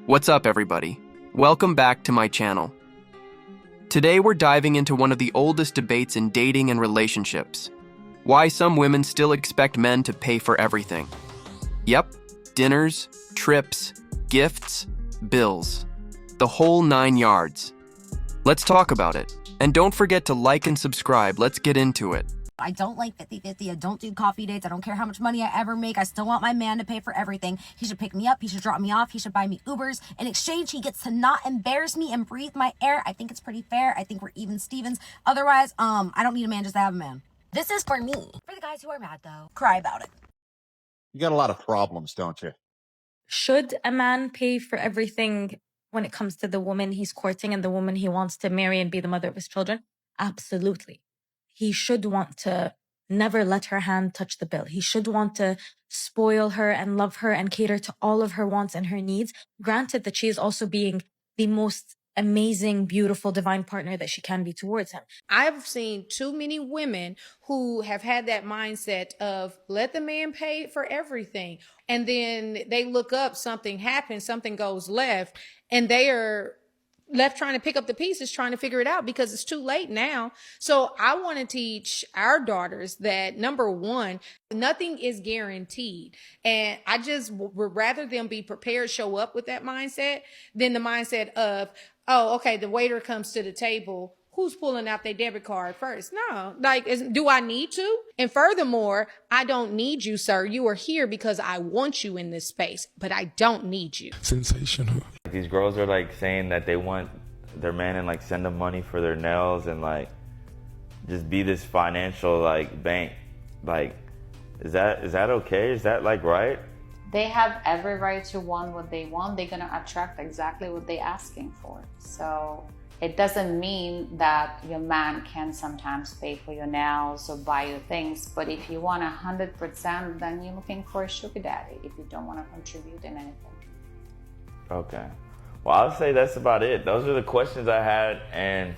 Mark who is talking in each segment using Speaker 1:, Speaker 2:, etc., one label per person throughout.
Speaker 1: What's up, everybody? Welcome back to my channel. Today we're diving into one of the oldest debates in dating and relationships. Why some women still expect men to pay for everything. Yep, dinners, trips, gifts, bills. The whole 9 yards. Let's talk about it. And don't forget to like and subscribe. Let's get into it.
Speaker 2: I don't like 50-50. I don't do coffee dates. I don't care how much money I ever make. I still want my man to pay for everything. He should pick me up. He should drop me off. He should buy me Ubers. In exchange, he gets to not embarrass me and breathe my air. I think it's pretty fair. I think we're even Stevens. Otherwise, I don't need a man just to have a man. This is for me. For the guys who are mad, though, cry about it.
Speaker 3: You got a lot of problems, don't you?
Speaker 4: Should a man pay for everything when it comes to the woman he's courting and the woman he wants to marry and be the mother of his children? Absolutely. He should want to never let her hand touch the bill. He should want to spoil her and love her and cater to all of her wants and her needs. Granted that she is also being the most amazing, beautiful, divine partner that she can be towards him.
Speaker 5: I've seen too many women who have had that mindset of let the man pay for everything. And then they look up, something happens, something goes left, and they are left trying to pick up the pieces, trying to figure it out because it's too late now. So I want to teach our daughters that, number one, nothing is guaranteed. And I just would rather them be prepared, show up with that mindset than the mindset of, oh, okay, the waiter comes to the table. Who's pulling out their debit card first? No, do I need to? And furthermore, I don't need you, sir. You are here because I want you in this space, but I don't need you.
Speaker 6: Sensational.
Speaker 7: These girls are like saying that they want their man and like send them money for their nails and like just be this financial like bank. Like, is that okay? Is that like right?
Speaker 8: They have every right to want what they want. They're gonna attract exactly what they're asking for. So it doesn't mean that your man can sometimes pay for your nails or buy you things, but if you want 100%, then you're looking for a sugar daddy if you don't want to contribute in anything.
Speaker 7: Okay. Well, I'll say that's about it. Those are the questions I had, and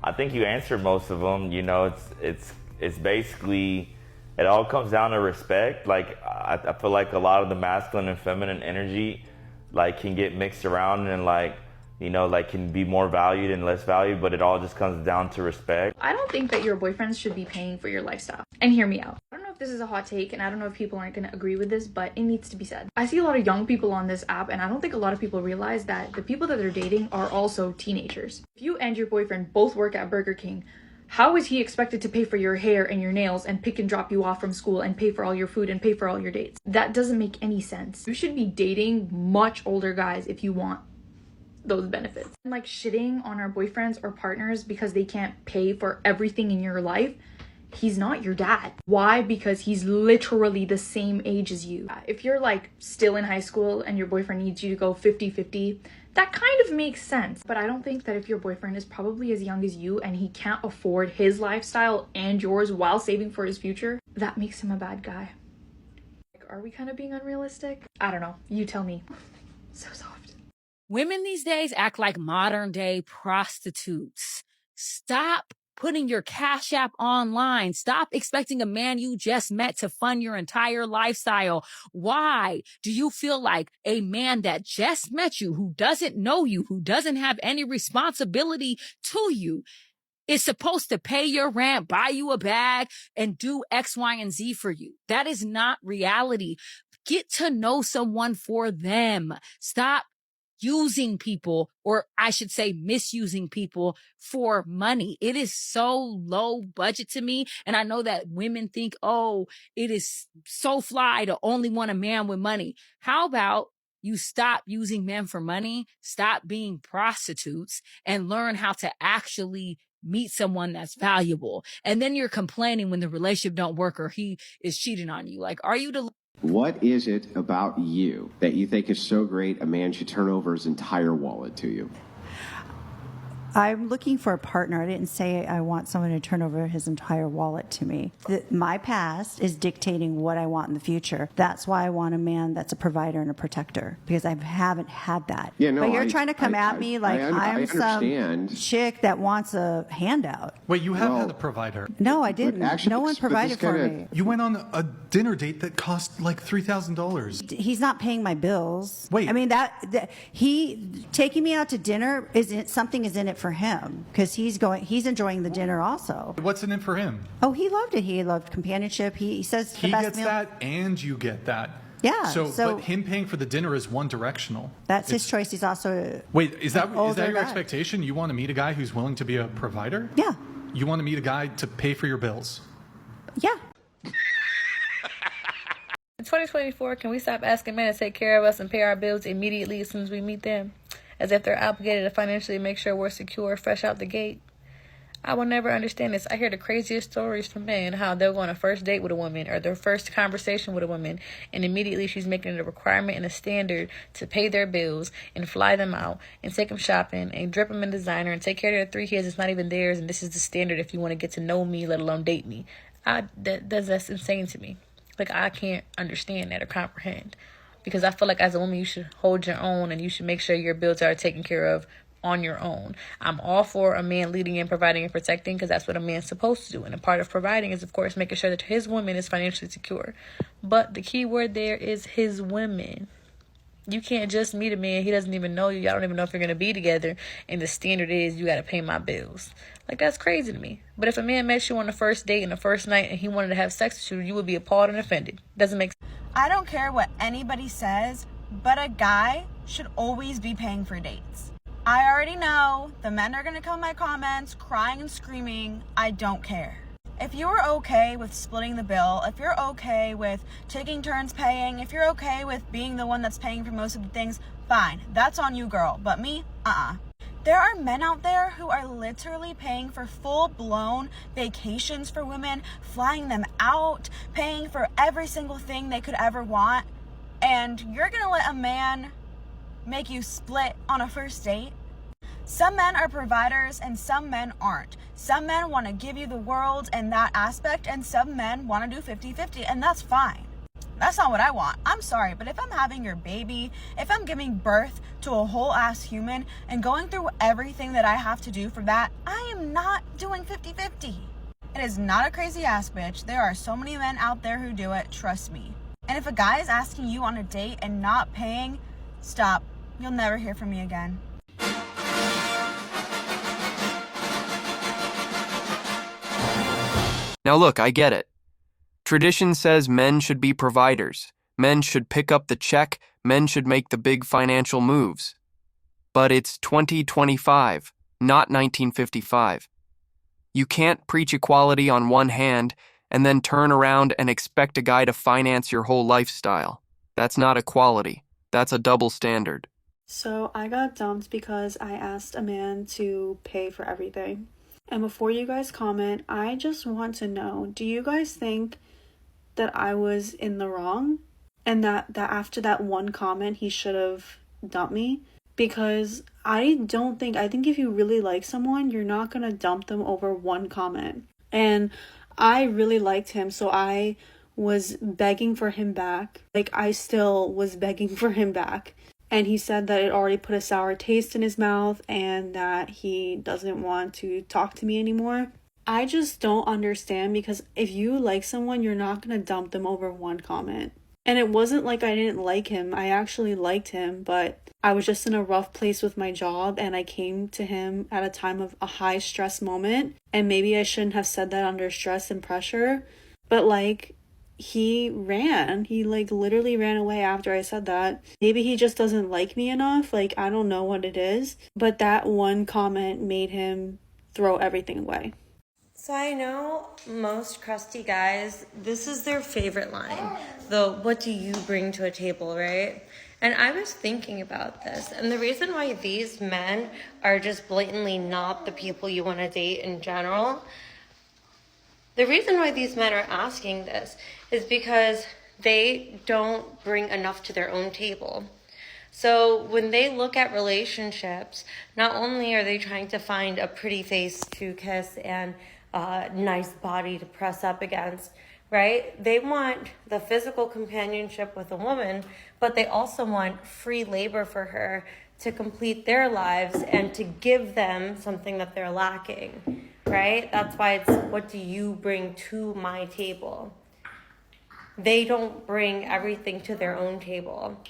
Speaker 7: I think you answered most of them. You know, it's basically, it all comes down to respect. Like, I feel like a lot of the masculine and feminine energy, like, can get mixed around and like, you know, like can be more valued and less valued, but it all just comes down to respect.
Speaker 9: I don't think that your boyfriends should be paying for your lifestyle. And hear me out. I don't know if this is a hot take, and I don't know if people aren't going to agree with this, but it needs to be said. I see a lot of young people on this app, and I don't think a lot of people realize that the people that they're dating are also teenagers. If you and your boyfriend both work at Burger King, how is he expected to pay for your hair and your nails and pick and drop you off from school and pay for all your food and pay for all your dates? That doesn't make any sense. You should be dating much older guys if you want those benefits. Like shitting on our boyfriends or partners because they can't pay for everything in your life. He's not your dad. Why? Because he's literally the same age as you. If you're like still in high school and your boyfriend needs you to go 50-50, that kind of makes sense. But I don't think that if your boyfriend is probably as young as you and he can't afford his lifestyle and yours while saving for his future, that makes him a bad guy. Like, are we kind of being unrealistic? I don't know. You tell me. So soft.
Speaker 10: Women these days act like modern day prostitutes. Stop putting your Cash App online. Stop expecting a man you just met to fund your entire lifestyle. Why do you feel like a man that just met you, who doesn't know you, who doesn't have any responsibility to you, is supposed to pay your rent, buy you a bag, and do X, Y, and Z for you? That is not reality. Get to know someone for them. Stop using people, or I should say misusing people for money. It is so low budget to me. And I know that women think, oh, it is so fly to only want a man with money. How about you stop using men for money, stop being prostitutes, and learn how to actually meet someone that's valuable? And then you're complaining when the relationship don't work or he is cheating on you. Like, are you the...
Speaker 11: What is it about you that you think is so great a man should turn over his entire wallet to you?
Speaker 6: I'm looking for a partner. I didn't say I want someone to turn over his entire wallet to me. My past is dictating what I want in the future. That's why I want a man that's a provider and a protector, because I haven't had that.
Speaker 11: Yeah, no,
Speaker 6: but you're trying to come at me like I'm some chick that wants a handout.
Speaker 12: Wait, you have had a provider?
Speaker 6: No, I didn't.
Speaker 11: Actually,
Speaker 6: no one provided for me.
Speaker 12: You went on a dinner date that cost like $3,000.
Speaker 6: He's not paying my bills.
Speaker 12: Wait.
Speaker 6: I mean, he taking me out to dinner something is in it for him, because he's enjoying the dinner also.
Speaker 12: What's in it for him?
Speaker 6: Oh, he loved it. He loved companionship. He says
Speaker 12: he gets that and you get that.
Speaker 6: Yeah.
Speaker 12: So but him paying for the dinner is one directional.
Speaker 6: That's his choice. He's also
Speaker 12: Wait, is that your expectation? You want to meet a guy who's willing to be a provider?
Speaker 6: Yeah.
Speaker 12: You want to meet a guy to pay for your bills?
Speaker 6: Yeah.
Speaker 13: In 2024, can we stop asking men to take care of us and pay our bills immediately as soon as we meet them, as if they're obligated to financially make sure we're secure fresh out the gate? I will never understand this. I hear the craziest stories from men, how they'll go on a first date with a woman or their first conversation with a woman, and immediately she's making it a requirement and a standard to pay their bills and fly them out and take them shopping and drip them in designer and take care of their 3 kids. It's not even theirs, and this is the standard if you want to get to know me, let alone date me. That's insane to me. Like, I can't understand that or comprehend, because I feel like as a woman, you should hold your own and you should make sure your bills are taken care of on your own. I'm all for a man leading and providing and protecting, because that's what a man's supposed to do. And a part of providing is, of course, making sure that his woman is financially secure. But the key word there is his women. You can't just meet a man. He doesn't even know you. Y'all don't even know if you're going to be together. And the standard is you got to pay my bills. Like, that's crazy to me. But if a man met you on the first date and the first night and he wanted to have sex with you, you would be appalled and offended. Doesn't make sense.
Speaker 14: I don't care what anybody says, but a guy should always be paying for dates. I already know the men are going to come in my comments crying and screaming. I don't care. If you're okay with splitting the bill, if you're okay with taking turns paying, if you're okay with being the one that's paying for most of the things, fine. That's on you, girl. But me, There are men out there who are literally paying for full-blown vacations for women, flying them out, paying for every single thing they could ever want. And you're going to let a man make you split on a first date? Some men are providers and some men aren't. Some men want to give you the world in that aspect, and some men want to do 50-50, and that's fine. That's not what I want. I'm sorry, but if I'm having your baby, if I'm giving birth to a whole ass human and going through everything that I have to do for that, I am not doing 50-50. It is not a crazy ass bitch. There are so many men out there who do it, trust me. And if a guy is asking you on a date and not paying, stop. You'll never hear from me again.
Speaker 1: Now look, I get it. Tradition says men should be providers. Men should pick up the check. Men should make the big financial moves. But it's 2025, not 1955. You can't preach equality on one hand and then turn around and expect a guy to finance your whole lifestyle. That's not equality. That's a double standard.
Speaker 15: So I got dumped because I asked a man to pay for everything. And before you guys comment, I just want to know, do you guys think that I was in the wrong? And that after that one comment, he should have dumped me? Because I think if you really like someone, you're not going to dump them over one comment. And I really liked him, so I was begging for him back. Like, I still was begging for him back. And he said that it already put a sour taste in his mouth and that he doesn't want to talk to me anymore. I just don't understand, because if you like someone, you're not going to dump them over one comment. And it wasn't like I didn't like him. I actually liked him, but I was just in a rough place with my job, and I came to him at a time of a high stress moment. And maybe I shouldn't have said that under stress and pressure, but like, he literally ran away after I said that. Maybe he just doesn't like me enough. Like, I don't know what it is, but that one comment made him throw everything away.
Speaker 16: So I know most crusty guys, this is their favorite line, the "what do you bring to a table," right? And I was thinking about this, and the reason why these men are just blatantly not the people you want to date in general, the reason why these men are asking this is because they don't bring enough to their own table. So when they look at relationships, not only are they trying to find a pretty face to kiss and a nice body to press up against, right? They want the physical companionship with a woman, but they also want free labor for her to complete their lives and to give them something that they're lacking, right? That's why it's, what do you bring to my table? They don't bring everything to their own table.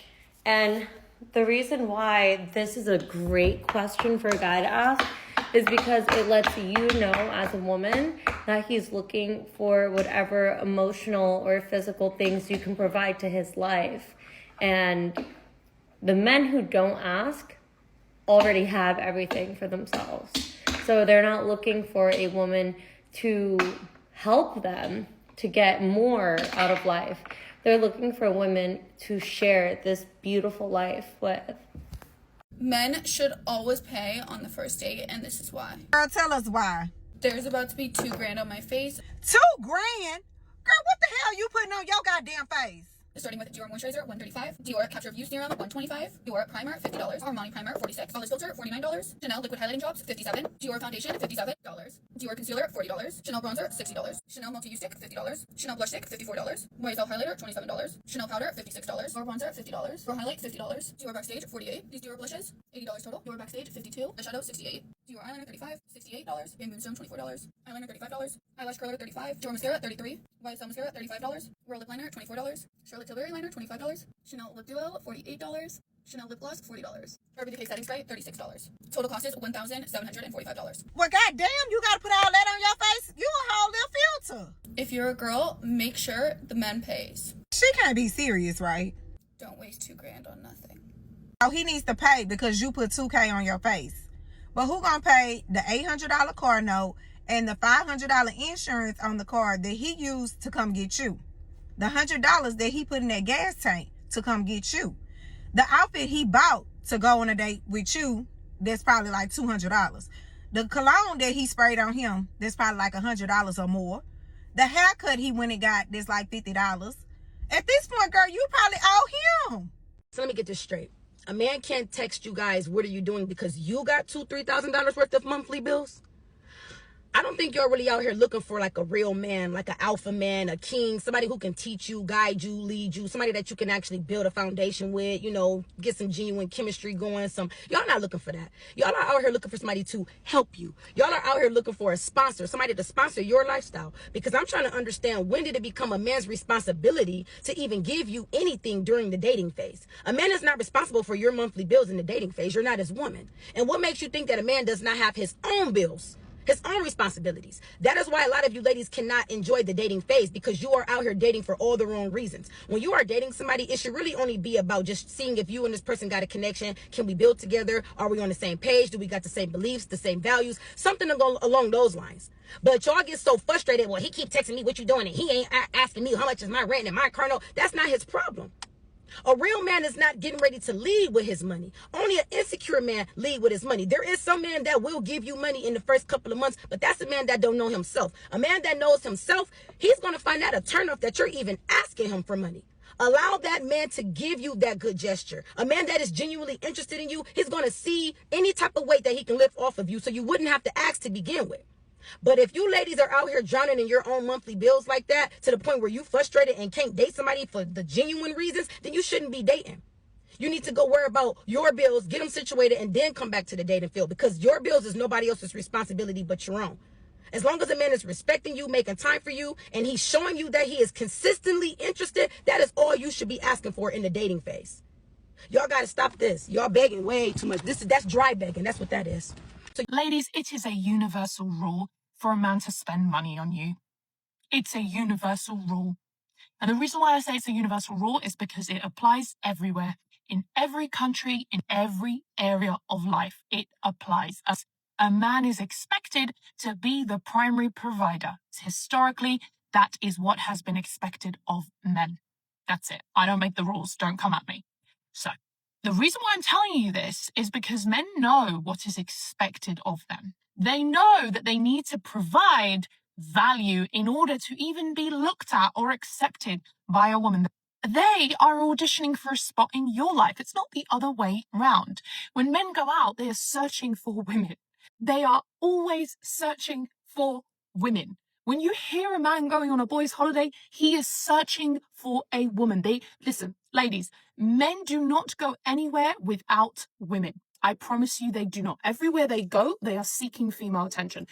Speaker 16: And the reason why this is a great question for a guy to ask is because it lets you know as a woman that he's looking for whatever emotional or physical things you can provide to his life. And the men who don't ask already have everything for themselves. So they're not looking for a woman to help them to get more out of life. They're looking for women to share this beautiful life with.
Speaker 17: Men should always pay on the first date, and this is why.
Speaker 18: Girl, tell us why.
Speaker 17: There's about to be $2,000 on my face.
Speaker 18: $2,000? Girl, what the hell you putting on your goddamn face?
Speaker 17: Starting with Dior moisturizer, $135. Dior Capture View Serum, $125. Dior primer, $50. Armani primer, $46. Olive filter, $49. Chanel liquid highlighting drops, $57. Dior foundation, $57. Dior concealer, $40. Chanel bronzer, $60. Chanel multi-use stick, $50. Chanel blush stick, $54. YSL highlighter, $27. Chanel powder, $56. Dior bronzer, $50. Dior highlight, $50. Dior backstage, $48. These Dior blushes, $80 total. Dior backstage, $52. Eyeshadow, $68. Dior eyeliner, $35. $68. Bamboo Moonstone, $24. Eyeliner, $35. Eyelash curler, $35. Dior mascara, $33. YSL mascara, $35. Royal lip liner, $24. Charlotte Tilbury liner, $25. Chanel lip duo, $48. Chanel lip gloss, $40. Urban Decay setting spray, $36. Total cost is $1,745.
Speaker 18: Well, goddamn, you gotta put all that on your face? You a whole little filter.
Speaker 17: If you're a girl, make sure the man pays.
Speaker 18: She can't be serious, right?
Speaker 17: Don't waste $2,000 on nothing.
Speaker 18: Oh, he needs to pay because you put $2,000 on your face. But who gonna pay the $800 car note and the $500 insurance on the car that he used to come get you? The $100 that he put in that gas tank to come get you. The outfit he bought to go on a date with you, that's probably like $200. The cologne that he sprayed on him, that's probably like $100 or more. The haircut he went and got, that's like $50. At this point, girl, you probably owe him.
Speaker 19: So let me get this straight. A man can't text you guys, what are you doing, because you got $2,000-$3,000 worth of monthly bills? I don't think you're really out here looking for like a real man, like an alpha man, a king, somebody who can teach you, guide you, lead you, somebody that you can actually build a foundation with, you know, get some genuine chemistry going. Y'all not looking for that. Y'all are out here looking for somebody to help you. Y'all are out here looking for a sponsor, somebody to sponsor your lifestyle. Because I'm trying to understand, when did it become a man's responsibility to even give you anything during the dating phase? A man is not responsible for your monthly bills in the dating phase. You're not his woman. And what makes you think that a man does not have his own bills? His own responsibilities. That is why a lot of you ladies cannot enjoy the dating phase, because you are out here dating for all the wrong reasons. When you are dating somebody, it should really only be about just seeing if you and this person got a connection. Can we build together? Are we on the same page? Do we got the same beliefs, the same values? Something along those lines. But y'all get so frustrated. Well, he keep texting me what you doing, and he ain't asking me how much is my rent and my car note. That's not his problem. A real man is not getting ready to lead with his money. Only an insecure man lead with his money. There is some man that will give you money in the first couple of months, but that's a man that don't know himself. A man that knows himself, he's going to find out a turnoff that you're even asking him for money. Allow that man to give you that good gesture. A man that is genuinely interested in you, he's going to see any type of weight that he can lift off of you, so you wouldn't have to ask to begin with. But if you ladies are out here drowning in your own monthly bills like that, to the point where you frustrated and can't date somebody for the genuine reasons, then you shouldn't be dating. You need to go worry about your bills, get them situated, and then come back to the dating field, because your bills is nobody else's responsibility but your own. As long as a man is respecting you, making time for you, and he's showing you that he is consistently interested, that is all you should be asking for in the dating phase. Y'all got to stop this. Y'all begging way too much. That's dry begging. That's what that is.
Speaker 20: So, ladies, it is a universal rule for a man to spend money on you. It's a universal rule. And the reason why I say it's a universal rule is because it applies everywhere. In every country, in every area of life, it applies. As a man is expected to be the primary provider. Historically, that is what has been expected of men. That's it. I don't make the rules. Don't come at me. So, the reason why I'm telling you this is because men know what is expected of them. They know that they need to provide value in order to even be looked at or accepted by a woman. They are auditioning for a spot in your life. It's not the other way round. When men go out, they are searching for women. They are always searching for women. When you hear a man going on a boys' holiday, he is searching for a woman. Listen, ladies, men do not go anywhere without women. I promise you they do not. Everywhere they go, they are seeking female attention.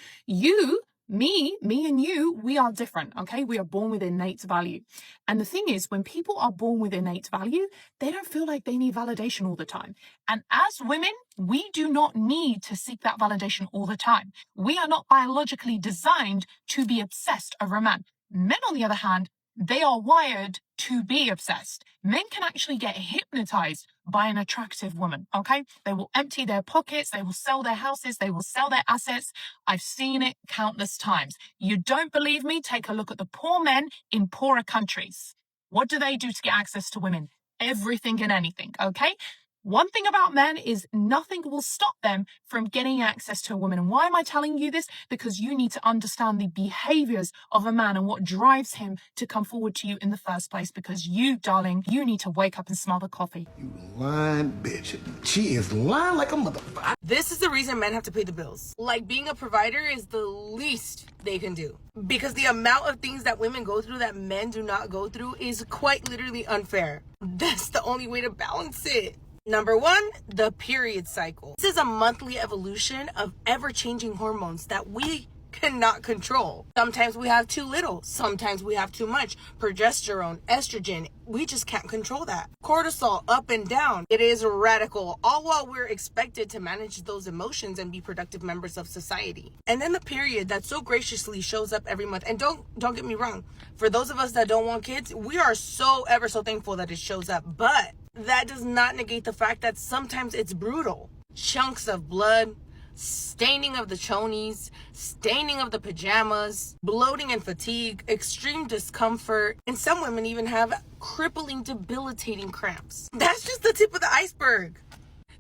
Speaker 20: Me and you, we are different, okay? We are born with innate value. And the thing is, when people are born with innate value, they don't feel like they need validation all the time. And as women, we do not need to seek that validation all the time. We are not biologically designed to be obsessed over a man. Men, on the other hand, they are wired to be obsessed. Men can actually get hypnotized by an attractive woman, okay? They will empty their pockets, they will sell their houses, they will sell their assets. I've seen it countless times. You don't believe me? Take a look at the poor men in poorer countries. What do they do to get access to women? Everything and anything, okay? One thing about men is nothing will stop them from getting access to a woman. And why am I telling you this? Because you need to understand the behaviors of a man and what drives him to come forward to you in the first place. Because you, darling, you need to wake up and smell the coffee.
Speaker 21: You lying bitch. She is lying like a motherfucker.
Speaker 19: This is the reason men have to pay the bills. Like, being a provider is the least they can do. Because the amount of things that women go through that men do not go through is quite literally unfair. That's the only way to balance it. Number one, the period cycle. This is a monthly evolution of ever-changing hormones that we cannot control. Sometimes we have too little. Sometimes we have too much. Progesterone, estrogen, we just can't control that. Cortisol, up and down. It is radical, all while we're expected to manage those emotions and be productive members of society. And then the period that so graciously shows up every month. And don't get me wrong. For those of us that don't want kids, we are so ever so thankful that it shows up. But that does not negate the fact that sometimes it's brutal. Chunks of blood, staining of the chonies, staining of the pajamas, bloating and fatigue, extreme discomfort, and some women even have crippling, debilitating cramps. That's just the tip of the iceberg.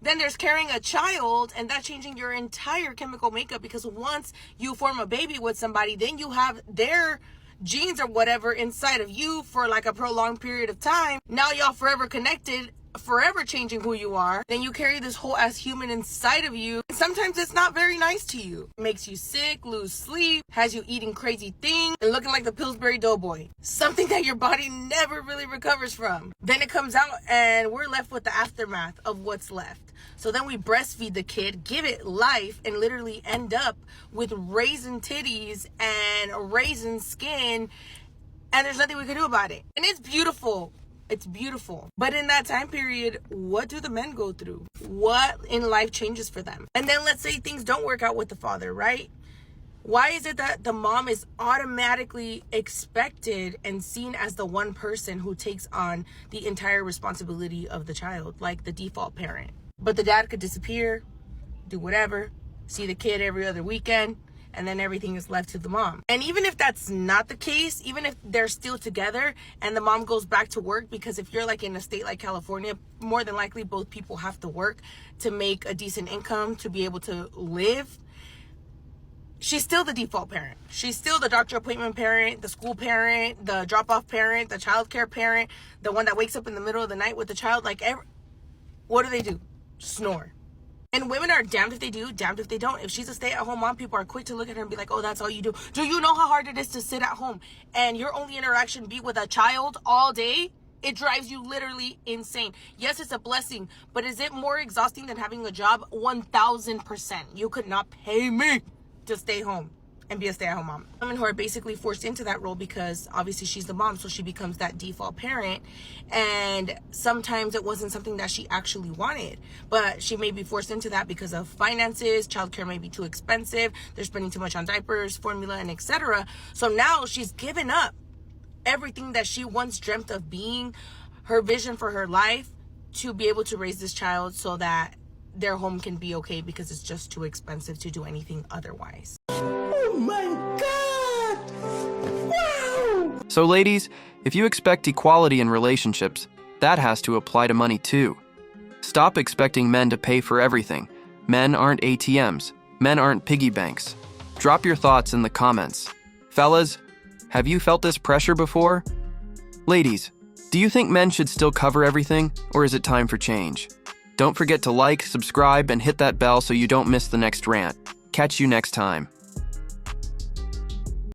Speaker 19: Then there's carrying a child, and that's changing your entire chemical makeup, because once you form a baby with somebody, then you have their genes or whatever inside of you for like a prolonged period of time. Now y'all forever connected, forever changing who you are. Then you carry this whole ass human inside of you. Sometimes it's not very nice to you. It makes you sick, lose sleep, has you eating crazy things, and looking like the Pillsbury Doughboy. Something that your body never really recovers from. Then it comes out and we're left with the aftermath of what's left. So then we breastfeed the kid, give it life, and literally end up with raisin titties and raisin skin, and there's nothing we can do about it. And it's beautiful. It's beautiful. But in that time period, what do the men go through? What in life changes for them? And then let's say things don't work out with the father, right? Why is it that the mom is automatically expected and seen as the one person who takes on the entire responsibility of the child, like the default parent? But the dad could disappear, do whatever, see the kid every other weekend, and then everything is left to the mom. And even if that's not the case, even if they're still together and the mom goes back to work, because if you're like in a state like California, more than likely both people have to work to make a decent income to be able to live, she's still the default parent. She's still the doctor appointment parent, the school parent, the drop-off parent, the childcare parent, the one that wakes up in the middle of the night with the child. Like, what do? Snore. And women are damned if they do, damned if they don't. If she's a stay-at-home mom, people are quick to look at her and be like, oh, that's all you do. Do you know how hard it is to sit at home and your only interaction be with a child all day? It drives you literally insane. Yes, it's a blessing, but is it more exhausting than having a job? 1000%. You could not pay me to stay home and be a stay-at-home mom. Women who are basically forced into that role because obviously she's the mom, so she becomes that default parent, and sometimes it wasn't something that she actually wanted, but she may be forced into that because of finances. Childcare may be too expensive, they're spending too much on diapers, formula, and etc. So now she's given up everything that she once dreamt of being, her vision for her life, to be able to raise this child so that their home can be okay, because it's just too expensive to do anything otherwise.
Speaker 21: Oh my God! Wow!
Speaker 1: So ladies, if you expect equality in relationships, that has to apply to money too. Stop expecting men to pay for everything. Men aren't ATMs. Men aren't piggy banks. Drop your thoughts in the comments. Fellas, have you felt this pressure before? Ladies, Do you think men should still cover everything, or is it time for change? Don't forget to like, subscribe, and hit that bell so you don't miss the next rant. Catch you next time.